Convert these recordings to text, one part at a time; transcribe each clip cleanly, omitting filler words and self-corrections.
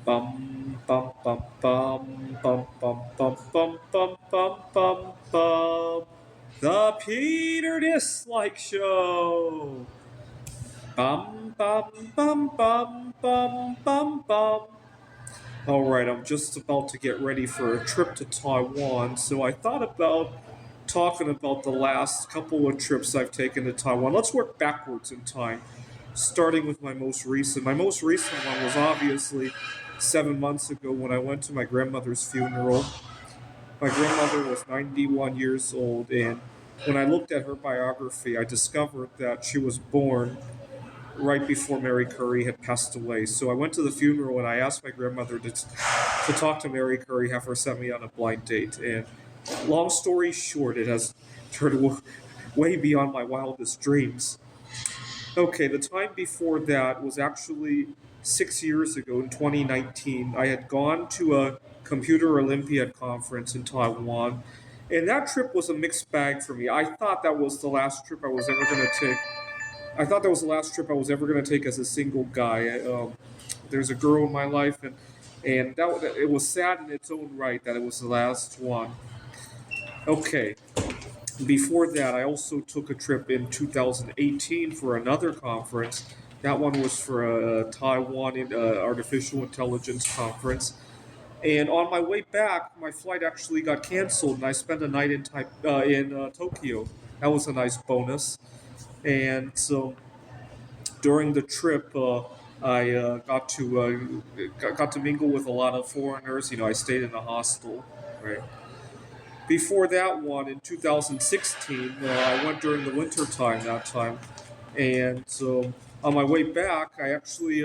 Bum bum bum bum bum bum bum bum bum bum bum bum. The Peter Dislike Show. Bum bum bum bum bum bum bum. All right, I'm just about to get ready for a trip to Taiwan, so I thought about talking about the last couple of trips I've taken to Taiwan. Let's work backwards in time, starting with my most recent. My most recent one was obviously 7 months ago when I went to my grandmother's funeral. My grandmother was 91 years old, and when I looked at her biography, I discovered that she was born right before Mary Curry had passed away. So I went to the funeral and I asked my grandmother to talk to Mary Curry, have her set me on a blind date. And long story short, it has turned way beyond my wildest dreams. Okay, the time before that was actually 6 years ago in 2019. I had gone to a Computer Olympiad conference in Taiwan, and that trip was a mixed bag for me. I thought that was the last trip I was ever going to take. I thought that was the last trip I was ever going to take as a single guy. There's a girl in my life, and it was sad in its own right that it was the last one. Okay, before that, I also took a trip in 2018 for another conference. That one was for a Taiwan artificial intelligence conference. And on my way back, my flight actually got canceled, and I spent a night in Tokyo. That was a nice bonus. And so during the trip, I got to mingle with a lot of foreigners. You know, I stayed in a hostel, right? Before that one, in 2016, I went during the winter time that time, and so on my way back, I actually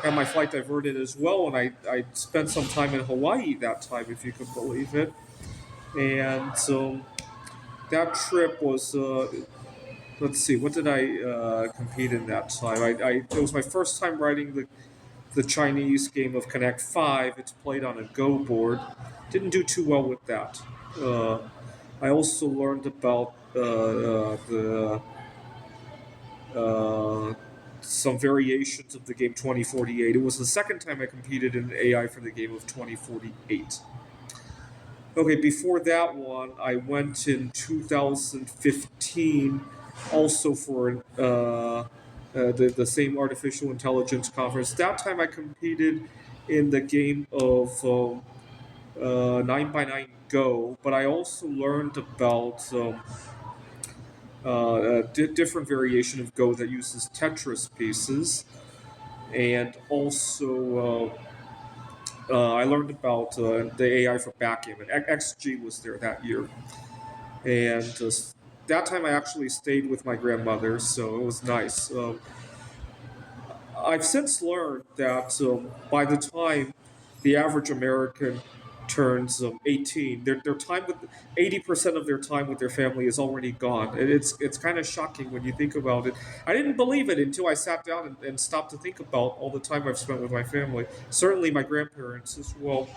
had my flight diverted as well, and I spent some time in Hawaii that time, if you could believe it. And so that trip was let's see, what did I compete in that time? It was my first time riding the Chinese game of Connect 5. It's played on a Go board. Didn't do too well with that. I also learned about the some variations of the game 2048. It was the second time I competed in AI for the game of 2048. Okay, before that one, I went in 2015 also for the same artificial intelligence conference. That time I competed in the game of 9 by 9 Go, but I also learned about different variation of Go that uses Tetris pieces, and also I learned about the AI for backgammon. XG was there that year, and that time I actually stayed with my grandmother, so it was nice. I've since learned that by the time the average American turns 18, their time with 80% of their time with their family is already gone. And it's kind of shocking when you think about it. I didn't believe it until I sat down and stopped to think about all the time I've spent with my family. Certainly my grandparents as well.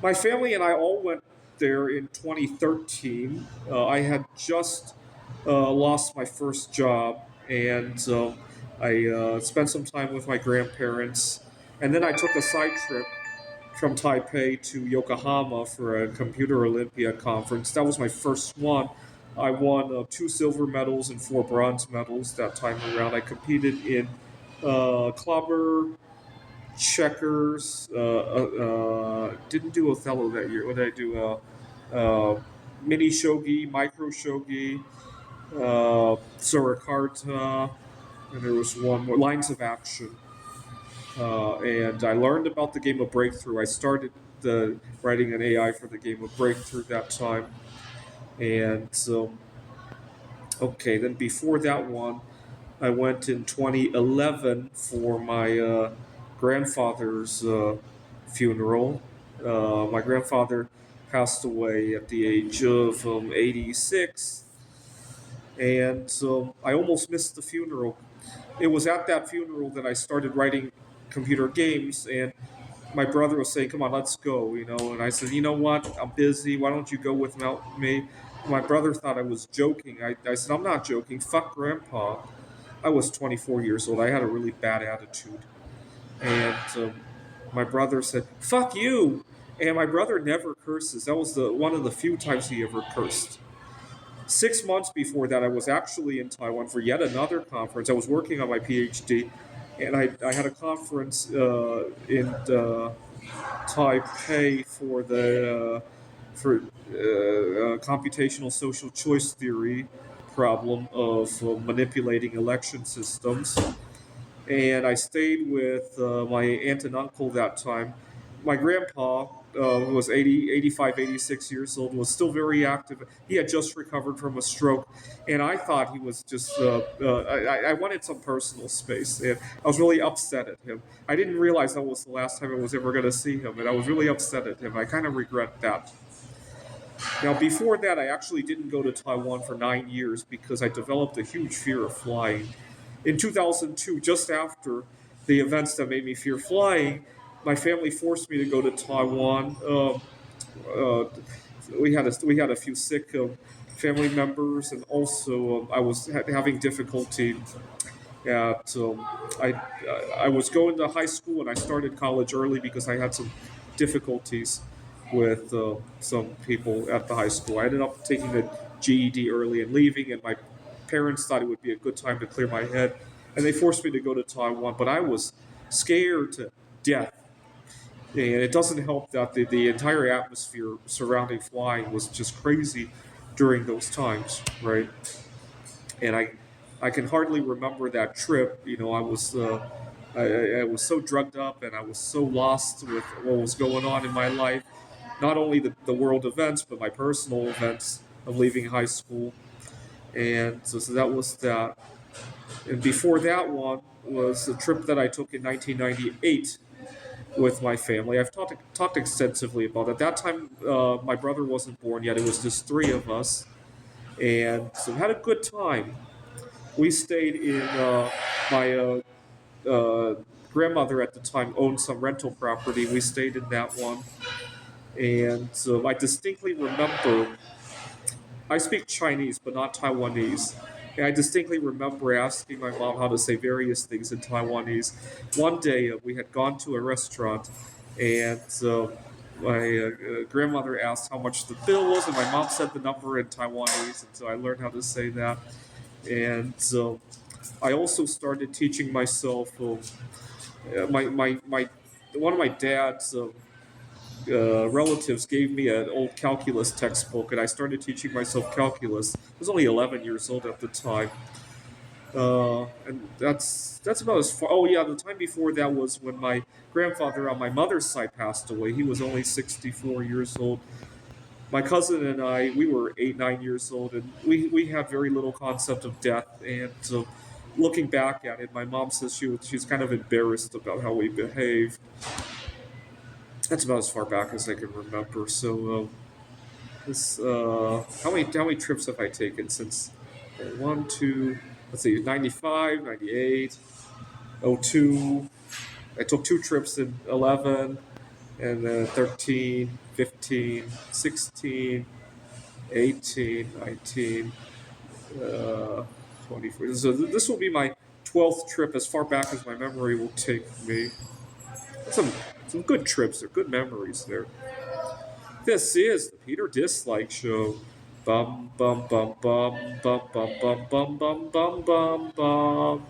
My family and I all went there in 2013. I had just lost my first job, and I spent some time with my grandparents. And then I took a side trip from Taipei to Yokohama for a Computer Olympia conference. That was my first one. I won 2 silver medals and 4 bronze medals that time around. I competed in clobber, checkers. Didn't do Othello that year. What did I do? Mini shogi, micro shogi, Surakarta, and there was one more, Lines of Action. And I learned about the game of Breakthrough. I started writing an AI for the game of Breakthrough that time. And so, okay, then before that one, I went in 2011 for my grandfather's funeral. My grandfather passed away at the age of 86, and I almost missed the funeral. It was at that funeral that I started writing computer games, and my brother was saying, "Come on, let's go," and I said, "You know what? I'm busy. Why don't you go without me?" My brother thought I was joking. I said, "I'm not joking. Fuck Grandpa." I was 24 years old. I had a really bad attitude, and My brother said, "Fuck you," and my brother never curses. That was the one of the few times he ever cursed. 6 months before that, I was actually in Taiwan for yet another conference. I was working on my PhD, and I had a conference in Taipei for computational social choice theory problem of manipulating election systems. And I stayed with my aunt and uncle that time. My grandpa, who was 80, 85, 86 years old, was still very active. He had just recovered from a stroke, and I thought he was just. I wanted some personal space, and I was really upset at him. I didn't realize that was the last time I was ever going to see him, and I was really upset at him. I kind of regret that. Now, before that, I actually didn't go to Taiwan for 9 years because I developed a huge fear of flying. In 2002, just after the events that made me fear flying, my family forced me to go to Taiwan. Uh, we had a few sick family members, and also I was having difficulty at I was going to high school and I started college early because I had some difficulties with some people at the high school. I ended up taking the GED early and leaving, and my parents thought it would be a good time to clear my head, and they forced me to go to Taiwan. But I was scared to death, and it doesn't help that the entire atmosphere surrounding flying was just crazy during those times, right? And I can hardly remember that trip. I was so drugged up and I was so lost with what was going on in my life, not only the world events but my personal events of leaving high school, and so that was that. And before that one was a trip that I took in 1998 with my family. I've talked extensively about it. At that time, my brother wasn't born yet. It was just three of us, and so we had a good time. We stayed in my uh, grandmother at the time owned some rental property. We stayed in that one, and I distinctly remember. I speak Chinese, but not Taiwanese. And I distinctly remember asking my mom how to say various things in Taiwanese. One day, we had gone to a restaurant, and my grandmother asked how much the bill was, and my mom said the number in Taiwanese, and so I learned how to say that. And I also started teaching myself. My one of my dad's relatives gave me an old calculus textbook, and I started teaching myself calculus. I was only 11 years old at the time, and that's about as far. Oh yeah, the time before that was when my grandfather on my mother's side passed away. He was only 64 years old. My cousin and I, we were 8, 9 years old, and we had very little concept of death. And looking back at it, my mom says she's kind of embarrassed about how we behaved. That's about as far back as I can remember. So, this how many trips have I taken since one, two, let's see, 95, 98, 02. I took two trips in 11, and then 13, 15, 16, 18, 19, uh, 24. So this will be my 12th trip, as far back as my memory will take me. Some some good trips. They're good memories there. This is the Peter Dislike Show. Bum bum bum bum bum bum bum bum bum bum bum bum.